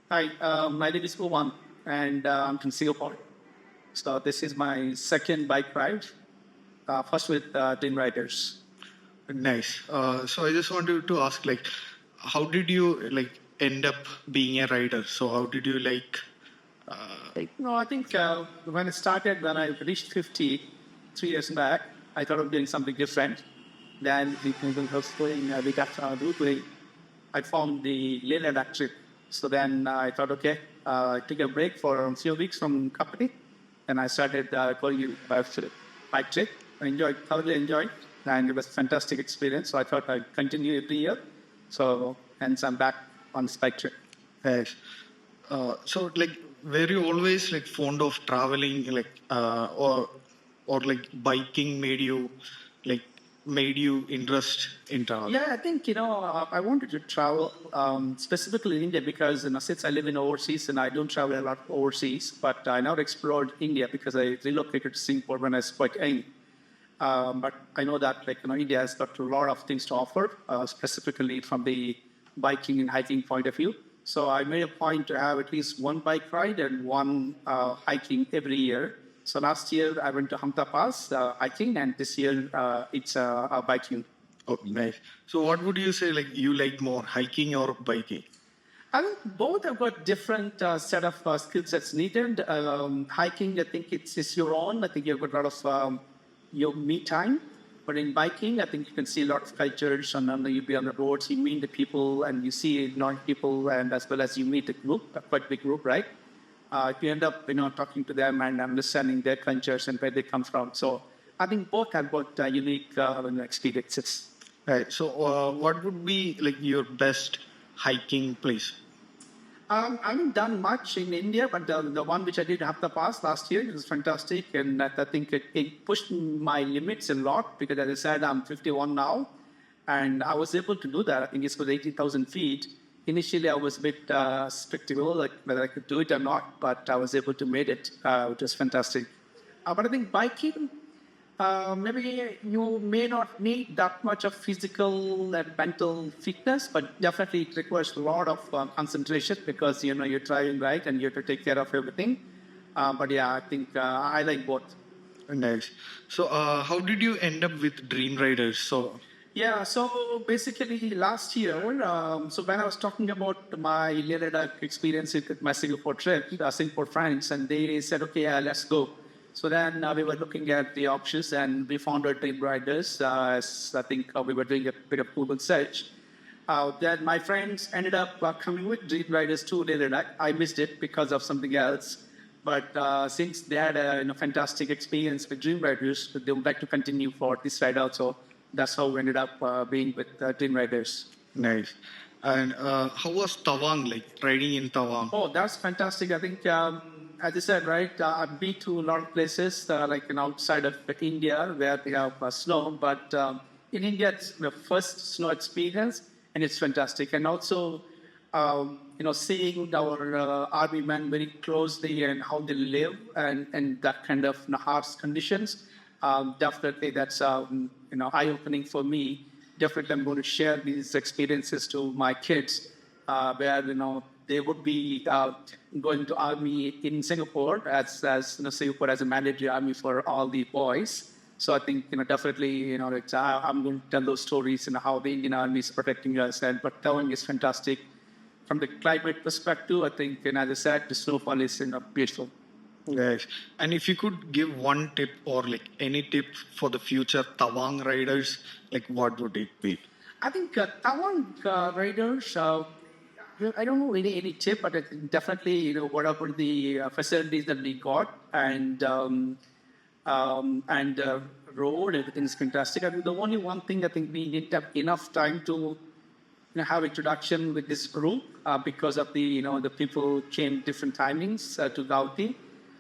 Hi, my name is Tawang, and I'm from Singapore. So this is my second bike ride, first with Team Riders. Nice. So I just wanted to ask, like, how did you end up being a rider? So how did you No, I think when it started, when I reached 50, 3 years back, I thought of doing something different. Then we was doing, we got doing, I found the Leh Ladakh trip. So then I thought, okay, I took a break for a few weeks from company, and I started going bike trip. I thoroughly enjoyed, and it was a fantastic experience. So I thought I'd continue every year. So hence I'm back on this bike trip. Nice. So were you always fond of traveling, or biking like made you interest in travel? Yeah, I think I wanted to travel specifically in India because since I live in overseas and I don't travel a lot overseas, but I now explored India because I relocated to Singapore when I was quite young. But I know that India has got a lot of things to offer, specifically from the biking and hiking point of view. So I made a point to have at least one bike ride and one hiking every year. So last year I went to Hamta Pass hiking, and this year it's biking. Oh, nice. So what would you say, you like more, hiking or biking? I think both have got different set of skill sets needed. Hiking, I think it's your own. I think you've got a lot of your me time. But in biking, I think you can see a lot of cultures, and then you be on the roads, you meet the people, and you see non-people, and as well as you meet a group, a quite big group, right? You end up, talking to them and understanding their cultures and where they come from. So I think both have got unique experiences. Right. So what would be your best hiking place? I haven't done much in India, but the one which I did have the past last year was fantastic, and I think it pushed my limits a lot because, as I said, I'm 51 now, and I was able to do that. I think it's was 80,000 feet. Initially, I was a bit skeptical, like whether I could do it or not, but I was able to make it, which was fantastic. But I think biking, maybe you may not need that much of physical and mental fitness, but definitely it requires a lot of concentration because you're driving right and you have to take care of everything. But yeah, I think I like both. Nice. So how did you end up with Dream Riders? So Yeah, so basically last year, so when I was talking about my Leh Ladakh experience with my Singapore trip, Singapore friends, and they said, okay, yeah, let's go. So then we were looking at the options and we found our Dream Riders. As I think we were doing a bit of Google search. Then my friends ended up coming with Dream Riders to Leh Ladakh. I missed it because of something else. But since they had a fantastic experience with Dream Riders, they would like to continue for this ride also. That's how we ended up being with Dream Riders. nice. And how was Tawang, like riding in Tawang? Oh, that's fantastic. I think, as I said, right, I've been to a lot of places outside of India where they have snow, but in India, it's the first snow experience, and it's fantastic. And also, seeing our army men very closely and how they live and that kind of harsh conditions, definitely that's eye-opening for me. Definitely, I'm going to share these experiences to my kids, where they would be going to army in Singapore as Singapore as a mandatory army for all the boys. So I think definitely I'm going to tell those stories and how the Indian Army is protecting us. And but Tawang is fantastic from the climate perspective. I think, and as I said, the snowfall is beautiful. Yes. And if you could give one tip or any tip for the future Tawang riders, what would it be? I think Tawang riders. I don't know any tip, but I think definitely whatever the facilities that we got and road, everything is fantastic. I mean, the only one thing I think we need to have enough time to have introduction with this group because of the the people came different timings to Gauti.